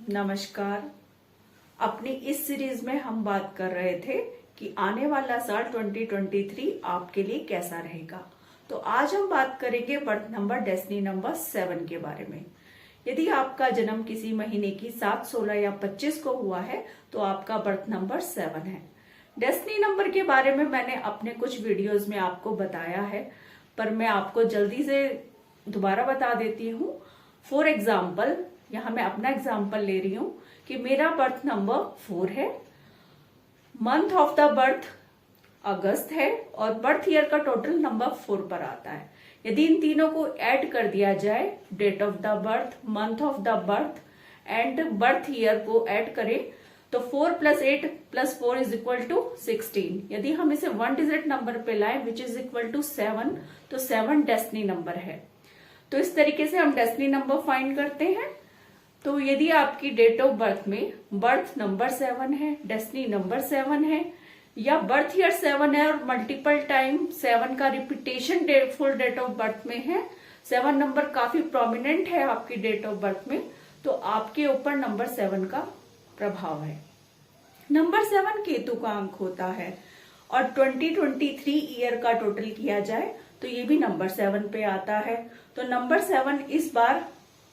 नमस्कार। अपनी इस सीरीज में हम बात कर रहे थे कि आने वाला साल 2023 आपके लिए कैसा रहेगा। तो आज हम बात करेंगे बर्थ नंबर डेस्टिनी नंबर 7 के बारे में। यदि आपका जन्म किसी महीने की 7, 16 या 25 को हुआ है तो आपका बर्थ नंबर 7 है। डेस्टिनी नंबर के बारे में मैंने अपने कुछ वीडियोस में आपको बताया है, पर मैं आपको जल्दी से दोबारा बता देती हूँ। फॉर एग्जाम्पल, यहाँ मैं अपना एग्जाम्पल ले रही हूँ कि मेरा बर्थ नंबर 4 है, मंथ ऑफ द बर्थ अगस्त है और बर्थ ईयर का टोटल नंबर 4 पर आता है। यदि इन तीनों को ऐड कर दिया जाए, date of the birth, month of the birth and birth year को ऐड करें तो 4 + 8 + 4 = 16। यदि हम इसे 1 डिजिट नंबर पे लाएं विच इज इक्वल टू 7, तो 7 डेस्टिनी नंबर है। तो इस तरीके से हम डेस्टिनी नंबर फाइंड करते हैं। तो यदि आपकी डेट ऑफ बर्थ में बर्थ नंबर 7 है, डेस्टिनी नंबर 7 है या बर्थ ईयर 7 है और मल्टीपल टाइम 7 का repetition full date of birth में है, 7 नंबर काफी प्रोमिनेंट है आपकी डेट ऑफ बर्थ में, तो आपके ऊपर नंबर 7 का प्रभाव है। नंबर 7 केतु का अंक होता है और 2023 ईयर का टोटल किया जाए तो ये भी नंबर 7 पे आता है। तो नंबर 7 इस बार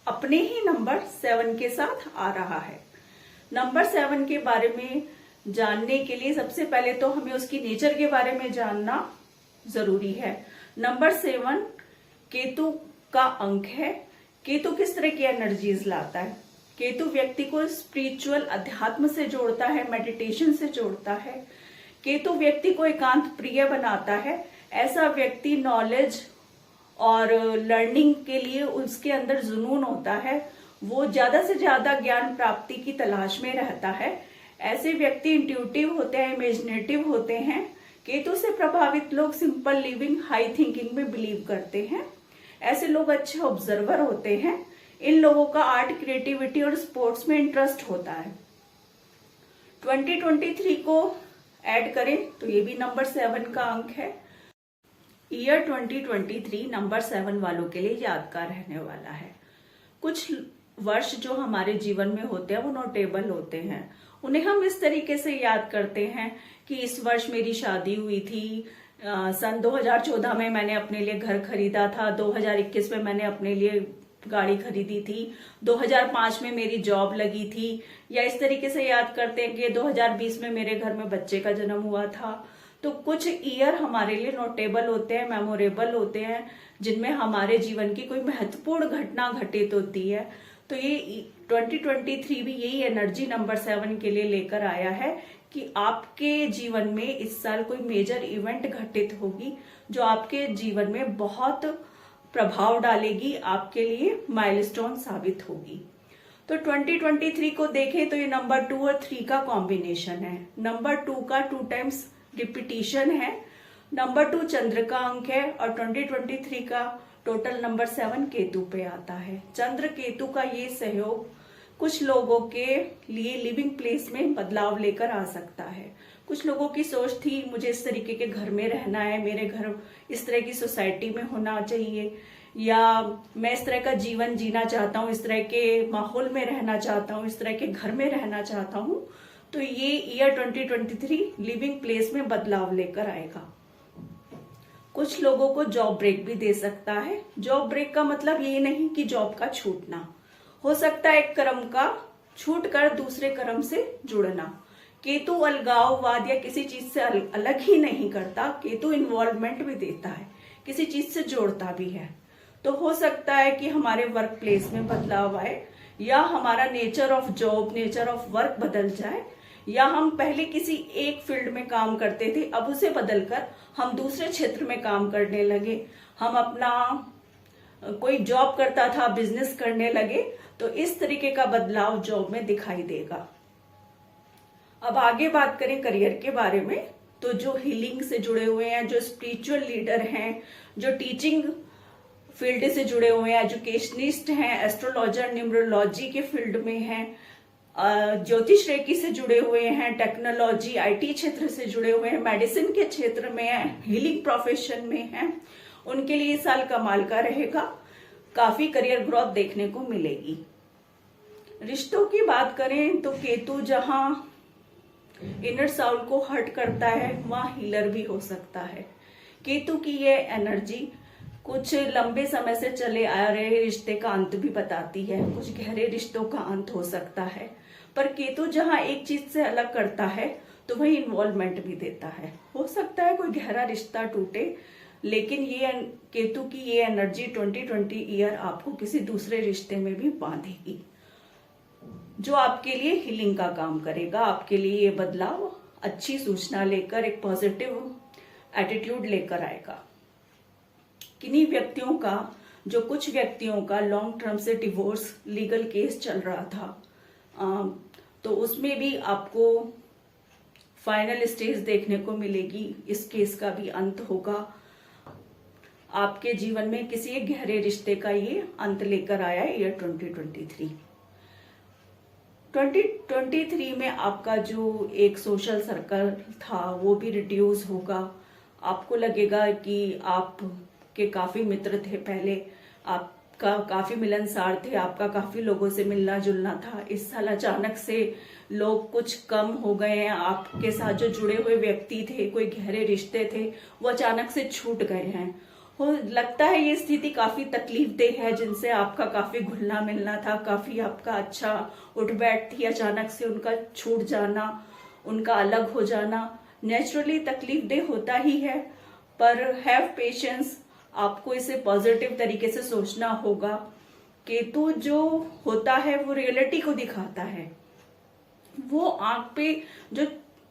अपने ही नंबर 7 के साथ आ रहा है। नंबर 7 के बारे में जानने के लिए सबसे पहले तो हमें उसकी नेचर के बारे में जानना जरूरी है। नंबर 7 केतु का अंक है। केतु किस तरह की एनर्जीज लाता है? केतु व्यक्ति को स्पिरिचुअल अध्यात्म से जोड़ता है, मेडिटेशन से जोड़ता है। केतु व्यक्ति को एकांत प्रिय बनाता है। ऐसा व्यक्ति नॉलेज और लर्निंग के लिए उसके अंदर जुनून होता है, वो ज्यादा से ज्यादा ज्ञान प्राप्ति की तलाश में रहता है। ऐसे व्यक्ति इंट्यूटिव होते हैं, इमेजिनेटिव होते हैं। केतु से प्रभावित लोग सिंपल लिविंग, हाई थिंकिंग में बिलीव करते हैं। ऐसे लोग अच्छे ऑब्जर्वर होते हैं। इन लोगों का आर्ट, क्रिएटिविटी और स्पोर्ट्स में इंटरेस्ट होता है। 2023 को ऐड करें तो ये भी नंबर 7 का अंक है। ईयर 2023 नंबर 7 वालों के लिए यादगार रहने वाला है। कुछ वर्ष जो हमारे जीवन में होते हैं वो नोटेबल होते हैं। उन्हें हम इस तरीके से याद करते हैं कि इस वर्ष मेरी शादी हुई थी, सन 2014 में मैंने अपने लिए घर खरीदा था, 2021 में मैंने अपने लिए गाड़ी खरीदी थी, 2005 में मेरी जॉब लगी थी, या इस तरीके से याद करते हैं कि 2020 में मेरे घर में बच्चे का जन्म हुआ था। तो कुछ ईयर हमारे लिए नोटेबल होते हैं, मेमोरेबल होते हैं, जिनमें हमारे जीवन की कोई महत्वपूर्ण घटना घटित होती है। तो ये 2023 भी यही एनर्जी नंबर 7 के लिए लेकर आया है कि आपके जीवन में इस साल कोई मेजर इवेंट घटित होगी जो आपके जीवन में बहुत प्रभाव डालेगी, आपके लिए माइलस्टोन साबित होगी। तो 2023 को देखें तो ये नंबर 2 और 3 का कॉम्बिनेशन है। नंबर 2 का 2 टाइम्स रिपीटिशन है। नंबर 2 चंद्र का अंक है और 2023 का टोटल नंबर 7 केतु पे आता है। चंद्र केतु का ये सहयोग कुछ लोगों के लिए लिविंग प्लेस में बदलाव लेकर आ सकता है। कुछ लोगों की सोच थी मुझे इस तरीके के घर में रहना है, मेरे घर इस तरह की सोसाइटी में होना चाहिए, या मैं इस तरह का जीवन जीना चाहता हूँ, इस तरह के माहौल में रहना चाहता हूँ, इस तरह के घर में रहना चाहता हूँ। तो ये ईयर 2023 लिविंग प्लेस में बदलाव लेकर आएगा। कुछ लोगों को जॉब ब्रेक भी दे सकता है। जॉब ब्रेक का मतलब ये नहीं कि जॉब का छूटना, हो सकता है एक कर्म का छूट कर दूसरे कर्म से जुड़ना। केतु अलगाववाद या किसी चीज से अलग ही नहीं करता, केतु इन्वॉल्वमेंट भी देता है, किसी चीज से जोड़ता भी है। तो हो सकता है कि हमारे वर्क प्लेस में बदलाव आए, या हमारा nature of job, nature of work बदल जाए, या हम पहले किसी एक फील्ड में काम करते थे, अब उसे बदलकर हम दूसरे क्षेत्र में काम करने लगे, हम अपना कोई जॉब करता था बिजनेस करने लगे। तो इस तरीके का बदलाव जॉब में दिखाई देगा। अब आगे बात करें करियर के बारे में, तो जो हीलिंग से जुड़े हुए हैं, जो स्पिरिचुअल लीडर हैं, जो टीचिंग फील्ड से जुड़े हुए हैं, एजुकेशनिस्ट हैं, एस्ट्रोलॉजर, न्यूमरोलॉजी के फील्ड में हैं, ज्योतिष रेखी से जुड़े हुए हैं, टेक्नोलॉजी, आईटी क्षेत्र से जुड़े हुए हैं, मेडिसिन के क्षेत्र में हैं, हीलिंग प्रोफेशन में हैं, उनके लिए साल कमाल का रहेगा। काफी करियर ग्रोथ देखने को मिलेगी। रिश्तों की बात करें तो केतु जहां इनर साउल को हर्ट करता है वहां हीलर भी हो सकता है। केतु की ये एनर्जी कुछ लंबे समय से चले आ रहे रिश्ते का अंत भी बताती है, कुछ गहरे रिश्तों का अंत हो सकता है। पर केतु जहां एक चीज से अलग करता है तो वही इन्वॉल्वमेंट भी देता है। हो सकता है कोई गहरा रिश्ता टूटे, लेकिन ये केतु की ये एनर्जी 2020 ईयर आपको किसी दूसरे रिश्ते में भी बांधेगी, जो आपके लिए हीलिंग का काम करेगा। आपके लिए ये बदलाव अच्छी सूचना लेकर एक पॉजिटिव एटीट्यूड लेकर आएगा। किन्हीं व्यक्तियों का, जो कुछ व्यक्तियों का लॉन्ग टर्म से डिवोर्स लीगल केस चल रहा था, तो उसमें भी आपको फाइनल स्टेज देखने को मिलेगी। इस केस का भी अंत होगा। आपके जीवन में किसी एक गहरे रिश्ते का ये अंत लेकर आया है ईयर 2023। 2023 में आपका जो एक सोशल सर्कल था वो भी रिड्यूस होगा। आपको लगेगा कि आपके काफी मित्र थे पहले, आपका काफी मिलनसार थे, आपका काफी लोगों से मिलना जुलना था। इस साल अचानक से लोग कुछ कम हो गए हैं। आपके साथ जो जुड़े हुए व्यक्ति थे, कोई गहरे रिश्ते थे, वो अचानक से छूट गए हैं। हो लगता है ये स्थिति काफी तकलीफदेह है, जिनसे आपका काफी घुलना मिलना था, काफी आपका अच्छा उठ बैठ थी। अचानक से उनका छूट जाना, उनका अलग हो जाना नेचुरली तकलीफदेह होता ही है, पर हैव पेशेंस। आपको इसे पॉजिटिव तरीके से सोचना होगा। केतु जो होता है वो रियलिटी को दिखाता है। वो आंख पे जो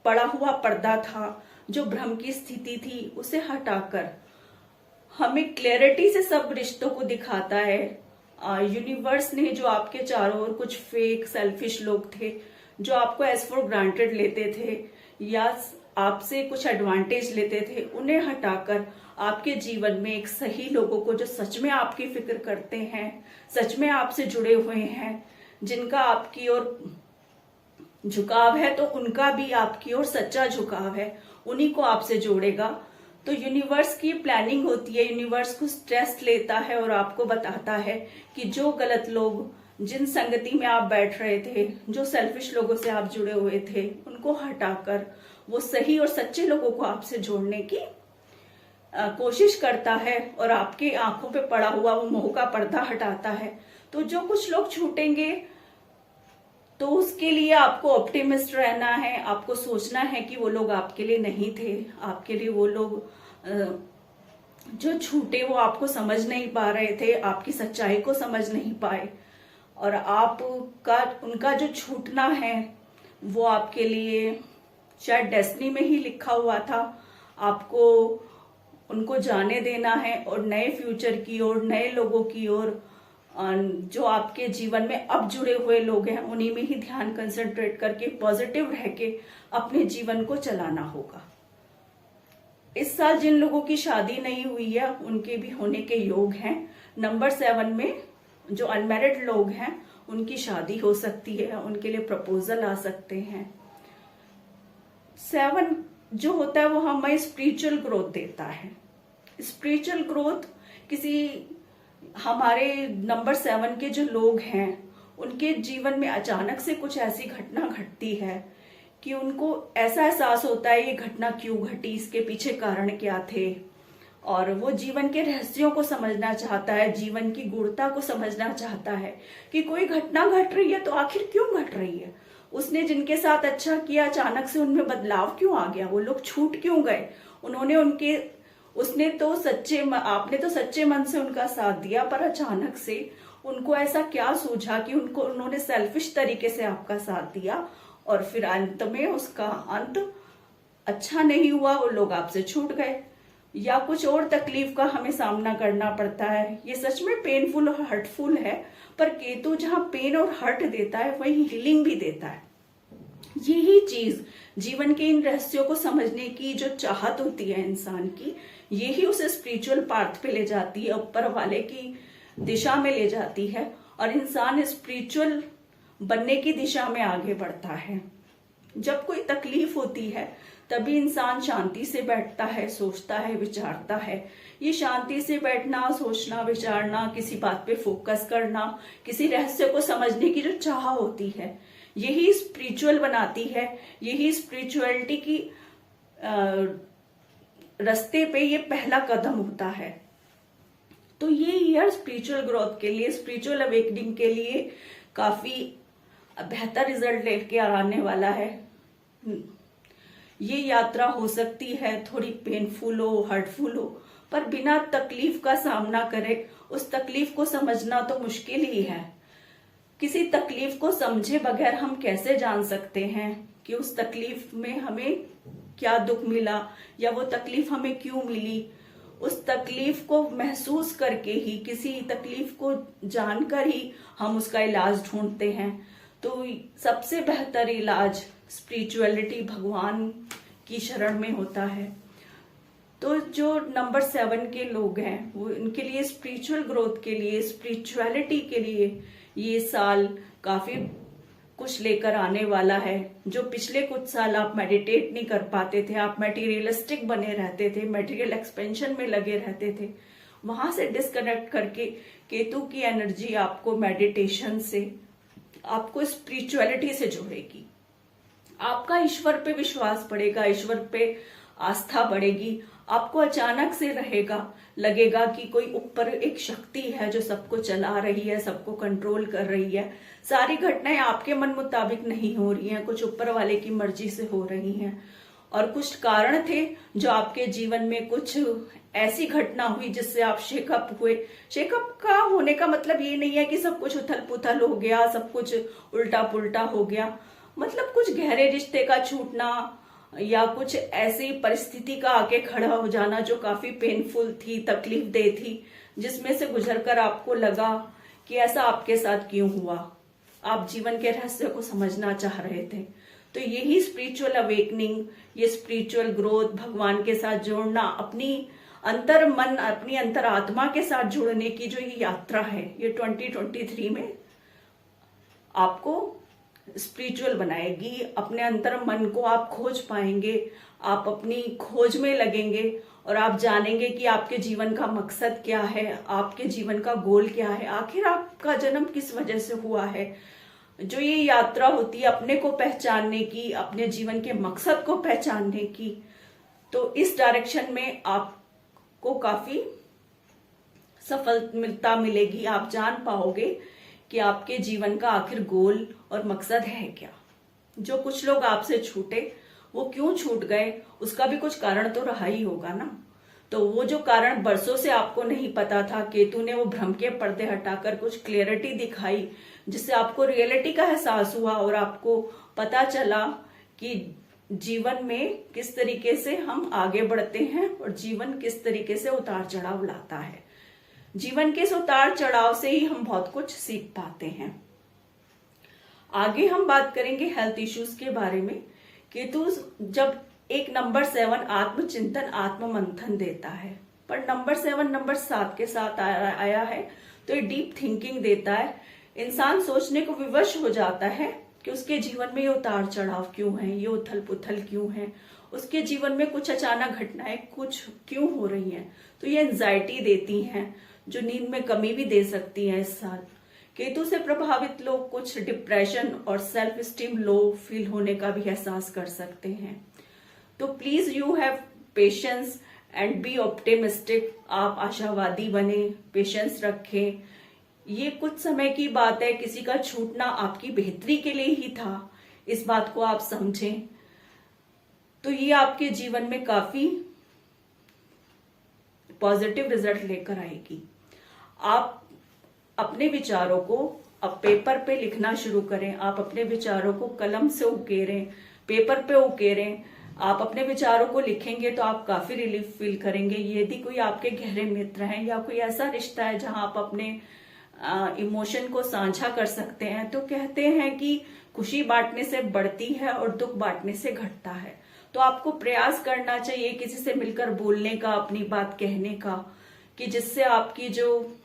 पड़ा हुआ पर्दा था, जो भ्रम की स्थिति थी, उसे हटाकर हमें क्लैरिटी से सब रिश्तों को दिखाता है। यूनिवर्स ने जो आपके चारों ओर कुछ फेक सेल्फिश लोग थे, जो आपको एज फॉर ग्रांटेड लेते थे या आपसे कुछ एडवांटेज लेते थे, उन्हें हटाकर आपके जीवन में एक सही लोगों को, जो सच में आपकी फिक्र करते हैं, सच में आपसे जुड़े हुए हैं, जिनका आपकी ओर झुकाव है, तो उनका भी आपकी ओर सच्चा झुकाव है, उन्हीं को आपसे जोड़ेगा। तो यूनिवर्स की प्लानिंग होती है, यूनिवर्स को स्ट्रेस लेता है और आपको बताता है कि जो गलत लोग, जिन संगति में आप बैठ रहे थे, जो सेल्फिश लोगों से आप जुड़े हुए थे, उनको हटाकर वो सही और सच्चे लोगों को आपसे जोड़ने की कोशिश करता है और आपकी आंखों पे पड़ा हुआ वो मोह का पर्दा हटाता है। तो जो कुछ लोग छूटेंगे, तो उसके लिए आपको ऑप्टिमिस्ट रहना है। आपको सोचना है कि वो लोग आपके लिए नहीं थे, आपके लिए वो लोग जो छूटे वो आपको समझ नहीं पा रहे थे, आपकी सच्चाई को समझ नहीं पाए, और आपका उनका जो छूटना है वो आपके लिए शायद डेस्टिनी में ही लिखा हुआ था। आपको उनको जाने देना है और नए फ्यूचर की ओर, नए लोगों की ओर, जो आपके जीवन में अब जुड़े हुए लोग हैं, उन्हीं में ही ध्यान कंसंट्रेट करके पॉजिटिव रह के अपने जीवन को चलाना होगा। इस साल जिन लोगों की शादी नहीं हुई है, उनके भी होने के योग हैं। नंबर 7 में जो अनमैरिड लोग हैं, उनकी शादी हो सकती है, उनके लिए प्रपोजल आ सकते हैं। 7 जो होता है वो हमें स्पिरिचुअल ग्रोथ देता है। स्पिरिचुअल ग्रोथ किसी, हमारे नंबर 7 के जो लोग हैं, उनके जीवन में अचानक से कुछ ऐसी घटना घटती है कि उनको ऐसा एहसास होता है ये घटना क्यों घटी, इसके पीछे कारण क्या थे, और वो जीवन के रहस्यों को समझना चाहता है, जीवन की गूढ़ता को समझना चाहता है कि कोई घटना घट रही है तो आखिर क्यों घट रही है, उसने जिनके साथ अच्छा किया अचानक से उनमें बदलाव क्यों आ गया, वो लोग छूट क्यों गए, आपने तो सच्चे मन से उनका साथ दिया, पर अचानक से उनको ऐसा क्या सूझा कि उन्होंने सेल्फिश तरीके से आपका साथ दिया, और फिर अंत में उसका अंत अच्छा नहीं हुआ, वो लोग आपसे छूट गए, या कुछ और तकलीफ का हमें सामना करना पड़ता है। ये सच में पेनफुल और हर्टफुल है, पर केतु जहां पेन और हर्ट देता है वही हीलिंग भी देता है। यही चीज जीवन के इन रहस्यों को समझने की जो चाहत होती है इंसान की, यही उसे स्पिरिचुअल पाथ पे ले जाती है, ऊपर वाले की दिशा में ले जाती है, और इंसान स्पिरिचुअल बनने की दिशा में आगे बढ़ता है। जब कोई तकलीफ होती है तभी इंसान शांति से बैठता है, सोचता है, विचारता है। ये शांति से बैठना, सोचना, विचारना, किसी बात पे फोकस करना, किसी रहस्य को समझने की जो चाह होती है, यही स्पिरिचुअल बनाती है। यही स्पिरिचुअलिटी की रास्ते पे ये पहला कदम होता है। तो ये ईयर स्पिरिचुअल ग्रोथ के लिए, स्पिरिचुअल अवेकनिंग के लिए काफी बेहतर रिजल्ट लेके आने वाला है। ये यात्रा हो सकती है थोड़ी पेनफुल हो, हर्टफुल हो, पर बिना तकलीफ का सामना करे। उस तकलीफ को समझना तो मुश्किल ही है। किसी तकलीफ को समझे बगैर हम कैसे जान सकते हैं कि उस तकलीफ में हमें क्या दुख मिला या वो तकलीफ हमें क्यों मिली। उस तकलीफ को महसूस करके ही, किसी तकलीफ को जानकर ही हम उसका इलाज ढूंढते हैं। तो सबसे बेहतर इलाज स्पिरिचुअलिटी, भगवान की शरण में होता है। तो जो नंबर 7 के लोग हैं, वो इनके लिए स्पिरिचुअल ग्रोथ के लिए, स्पिरिचुअलिटी के लिए ये साल काफी कुछ लेकर आने वाला है। जो पिछले कुछ साल आप मेडिटेट नहीं कर पाते थे, आप मटेरियलिस्टिक बने रहते थे, मटेरियल एक्सपेंशन में लगे रहते थे, वहां से डिस्कनेक्ट करके केतु की एनर्जी आपको मेडिटेशन से, आपको स्पिरिचुअलिटी से जोड़ेगी। आपका ईश्वर पे विश्वास बढ़ेगा, ईश्वर पे आस्था बढ़ेगी। आपको अचानक से लगेगा कि कोई ऊपर एक शक्ति है जो सबको चला रही है, सबको कंट्रोल कर रही है। सारी घटनाएं आपके मन मुताबिक नहीं हो रही हैं, कुछ ऊपर वाले की मर्जी से हो रही हैं। और कुछ कारण थे जो आपके जीवन में, कुछ ऐसी घटना हुई जिससे आप शेकअप हुए। शेकअप का होने का मतलब ये नहीं है कि सब कुछ उथल पुथल हो गया, सब कुछ उल्टा पुल्टा हो गया। मतलब कुछ गहरे रिश्ते का छूटना या कुछ ऐसी परिस्थिति का आके खड़ा हो जाना जो काफी पेनफुल थी, तकलीफ दे थी, जिसमें से गुजरकर आपको लगा कि ऐसा आपके साथ क्यों हुआ। आप जीवन के रहस्य को समझना चाह रहे थे। तो यही स्पिरिचुअल अवेकनिंग, ये स्पिरिचुअल ग्रोथ, भगवान के साथ जोड़ना, अपनी अंतर मन, अपनी अंतर आत्मा के साथ जुड़ने की जो ये यात्रा है, ये 2023 में आपको स्पिरिचुअल बनाएगी। अपने अंतर मन को आप खोज पाएंगे, आप अपनी खोज में लगेंगे और आप जानेंगे कि आपके जीवन का मकसद क्या है, आपके जीवन का गोल क्या है, आखिर आपका जन्म किस वजह से हुआ है। जो ये यात्रा होती है अपने को पहचानने की, अपने जीवन के मकसद को पहचानने की, तो इस डायरेक्शन में आपको काफी सफलता मिलेगी। आप जान पाओगे कि आपके जीवन का आखिर गोल और मकसद है क्या। जो कुछ लोग आपसे छूटे, वो क्यों छूट गए, उसका भी कुछ कारण तो रहा ही होगा ना। तो वो जो कारण बरसों से आपको नहीं पता था, केतु ने वो भ्रम के पर्दे हटाकर कुछ क्लियरिटी दिखाई, जिससे आपको रियलिटी का एहसास हुआ और आपको पता चला कि जीवन में किस तरीके से हम आगे बढ़ते हैं और जीवन किस तरीके से उतार चढ़ाव लाता है। जीवन के इस उतार चढ़ाव से ही हम बहुत कुछ सीख पाते हैं। आगे हम बात करेंगे हेल्थ इश्यूज के बारे में। केतु जब एक नंबर 7 आत्मचिंतन, आत्म मंथन देता है, पर नंबर 7 नंबर 7 के साथ आया है तो ये डीप थिंकिंग देता है। इंसान सोचने को विवश हो जाता है कि उसके जीवन में ये उतार चढ़ाव क्यों है, ये उथल पुथल क्यों है, उसके जीवन में कुछ अचानक घटनाएं कुछ क्यों हो रही हैं। तो ये एंजाइटी देती हैं, जो नींद में कमी भी दे सकती है इस साल। केतु से प्रभावित लोग कुछ डिप्रेशन और सेल्फ स्टीम लो फील होने का भी एहसास कर सकते हैं। तो please you have patience and be optimistic. आप आशावादी बने, पेशेंस रखें। ये कुछ समय की बात है, किसी का छूटना आपकी बेहतरी के लिए ही था, इस बात को आप समझें। तो ये आपके जीवन में काफी पॉजिटिव रिजल्ट लेकर आएगी। आप अपने विचारों को अब पेपर पे लिखना शुरू करें। आप अपने विचारों को कलम से उकेरें, पेपर पे उकेरें। आप अपने विचारों को लिखेंगे तो आप काफी रिलीफ फील करेंगे। यदि कोई आपके गहरे मित्र हैं या कोई ऐसा रिश्ता है जहां आप अपने इमोशन को साझा कर सकते हैं, तो कहते हैं कि खुशी बांटने से बढ़ती है और दुख बांटने से घटता है। तो आपको प्रयास करना चाहिए किसी से मिलकर बोलने का, अपनी बात कहने का, कि जिससे आपकी जो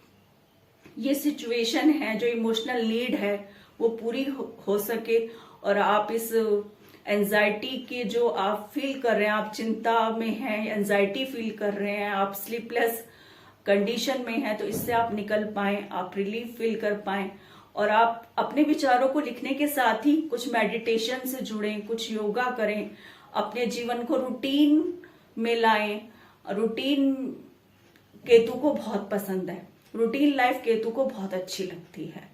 ये सिचुएशन है, जो इमोशनल नीड है, वो पूरी हो सके और आप इस एंजाइटी के जो आप फील कर रहे हैं, आप चिंता में हैं, एंजाइटी फील कर रहे हैं, आप स्लीपलेस कंडीशन में हैं, तो इससे आप निकल पाएं, आप रिलीफ फील कर पाएं और आप अपने विचारों को लिखने के साथ ही कुछ मेडिटेशन से जुड़ें, कुछ योगा करें, अपने जीवन को रूटीन में लाएं। रूटीन केतु को बहुत पसंद है, रूटीन लाइफ केतु को बहुत अच्छी लगती है।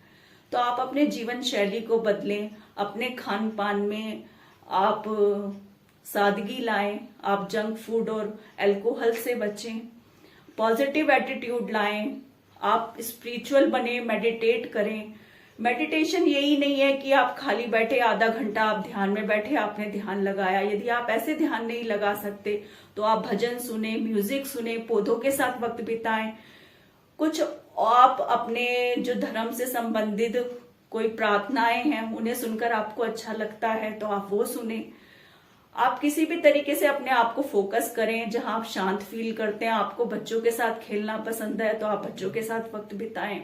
तो आप अपने जीवन शैली को बदलें, अपने खान पान में आप सादगी लाएं, आप जंक फूड और अल्कोहल से बचें, पॉजिटिव एटीट्यूड लाएं, आप स्पिरिचुअल बने, मेडिटेट करें। मेडिटेशन यही नहीं है कि आप खाली बैठे आधा घंटा आप ध्यान में बैठे, आपने ध्यान लगाया। यदि आप ऐसे ध्यान नहीं लगा सकते तो आप भजन सुने, म्यूजिक सुने, पौधों के साथ वक्त बिताएं, कुछ आप अपने जो धर्म से संबंधित कोई प्रार्थनाएं हैं उन्हें सुनकर आपको अच्छा लगता है तो आप वो सुने। आप किसी भी तरीके से अपने आप को फोकस करें जहां आप शांत फील करते हैं। आपको बच्चों के साथ खेलना पसंद है तो आप बच्चों के साथ वक्त बिताएं।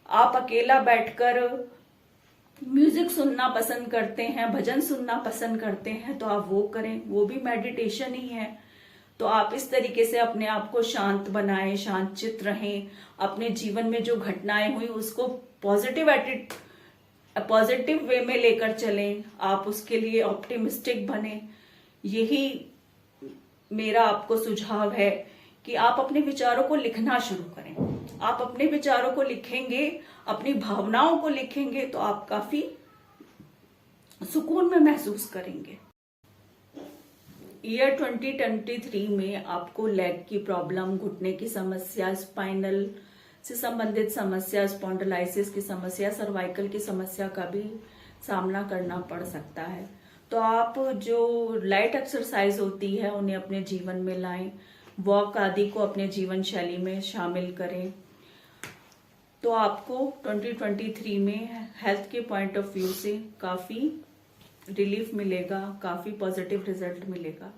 आप अकेला बैठकर म्यूजिक सुनना पसंद करते हैं, भजन सुनना पसंद करते हैं तो आप वो करें, वो भी मेडिटेशन ही है। तो आप इस तरीके से अपने आप को शांत बनाएं, शांत चित्त रहें, अपने जीवन में जो घटनाएं हुई उसको पॉजिटिव वे में लेकर चलें, आप उसके लिए ऑप्टिमिस्टिक बने। यही मेरा आपको सुझाव है कि आप अपने विचारों को लिखना शुरू करें। आप अपने विचारों को लिखेंगे, अपनी भावनाओं को लिखेंगे तो आप काफी सुकून में महसूस करेंगे। ईयर 2023 में आपको लेग की प्रॉब्लम, घुटने की समस्या, स्पाइनल से संबंधित समस्या, स्पॉन्डिलाइसिस की समस्या, सर्वाइकल की समस्या का भी सामना करना पड़ सकता है। तो आप जो लाइट एक्सरसाइज होती है उन्हें अपने जीवन में लाएं, वॉक आदि को अपने जीवन शैली में शामिल करें। तो आपको 2023 में हेल्थ के पॉइंट ऑफ व्यू से काफी रिलीफ मिलेगा, काफी पॉजिटिव रिजल्ट मिलेगा।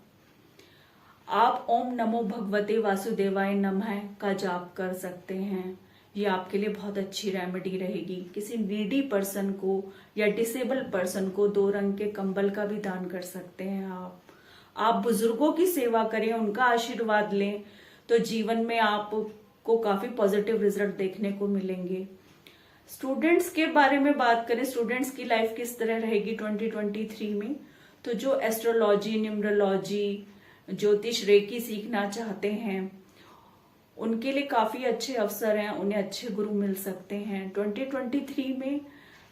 आप ओम नमो भगवते वासुदेवाय नमः का जाप कर सकते हैं, ये आपके लिए बहुत अच्छी रेमेडी रहेगी। किसी नीडी पर्सन को या डिसेबल पर्सन को 2 रंग के कंबल का भी दान कर सकते हैं। आप बुजुर्गों की सेवा करें, उनका आशीर्वाद लें तो जीवन में आपको काफी पॉजिटिव रिजल्ट देखने को मिलेंगे। स्टूडेंट्स के बारे में बात करें, स्टूडेंट्स की लाइफ किस तरह रहेगी 2023 में, तो जो एस्ट्रोलॉजी, न्यूमरोलॉजी, ज्योतिष, रेकी सीखना चाहते हैं उनके लिए काफी अच्छे अवसर हैं, उन्हें अच्छे गुरु मिल सकते हैं। 2023 में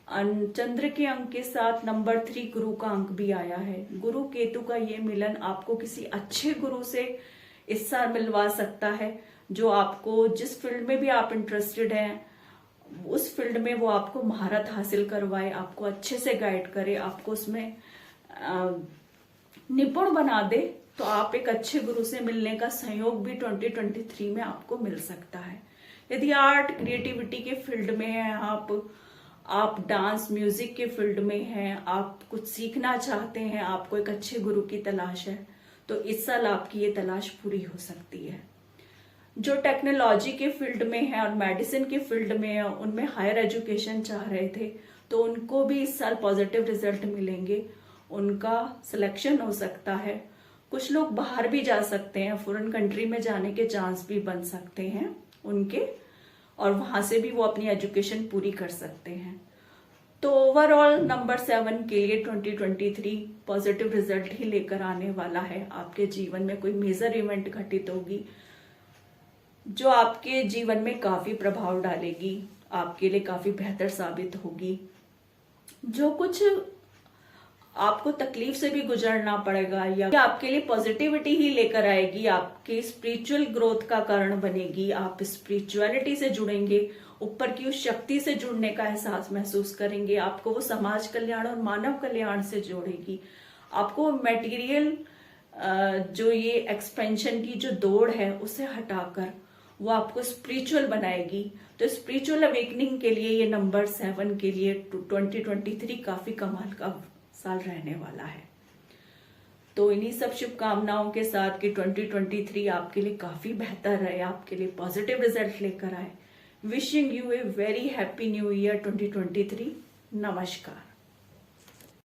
चंद्र के अंक के साथ नंबर 3 गुरु का अंक भी आया है। गुरु केतु का ये मिलन आपको किसी अच्छे गुरु से इस साल मिलवा सकता है, जो आपको जिस फील्ड में भी आप इंटरेस्टेड हैं उस फील्ड में वो आपको महारत हासिल करवाए, आपको अच्छे से गाइड करे, आपको उसमें निपुण बना दे। तो आप एक अच्छे गुरु से मिलने का सहयोग भी 2023 में आपको मिल सकता है। यदि आर्ट, क्रिएटिविटी के फील्ड में हैं आप डांस, म्यूजिक के फील्ड में हैं, आप कुछ सीखना चाहते हैं, आपको एक अच्छे गुरु की तलाश है, तो इस साल आपकी ये तलाश पूरी हो सकती है। जो टेक्नोलॉजी के फील्ड में है और मेडिसिन के फील्ड में है, उनमें हायर एजुकेशन चाह रहे थे तो उनको भी इस साल पॉजिटिव रिजल्ट मिलेंगे, उनका सिलेक्शन हो सकता है। कुछ लोग बाहर भी जा सकते हैं, फॉरेन कंट्री में जाने के चांस भी बन सकते हैं उनके, और वहां से भी वो अपनी एजुकेशन पूरी कर सकते हैं। तो ओवरऑल नंबर 7 के लिए 2023 पॉजिटिव रिजल्ट ही लेकर आने वाला है। आपके जीवन में कोई मेजर इवेंट घटित होगी जो आपके जीवन में काफी प्रभाव डालेगी, आपके लिए काफी बेहतर साबित होगी। जो कुछ आपको तकलीफ से भी गुजरना पड़ेगा या आपके लिए पॉजिटिविटी ही लेकर आएगी, आपके स्पिरिचुअल ग्रोथ का कारण बनेगी। आप स्पिरिचुअलिटी से जुड़ेंगे, ऊपर की उस शक्ति से जुड़ने का एहसास महसूस करेंगे। आपको वो समाज कल्याण और मानव कल्याण से जोड़ेगी। आपको मटेरियल जो ये एक्सपेंशन की जो दौड़ है उसे हटाकर वो आपको स्पिरिचुअल बनाएगी। तो स्पिरिचुअल अवेकनिंग के लिए ये नंबर 7 के लिए 2023 काफी कमाल का साल रहने वाला है। तो इन्हीं सब शुभकामनाओं के साथ कि 2023 आपके लिए काफी बेहतर रहे, आपके लिए पॉजिटिव रिजल्ट लेकर आए। Wishing U a very happy new year 2023। नमस्कार।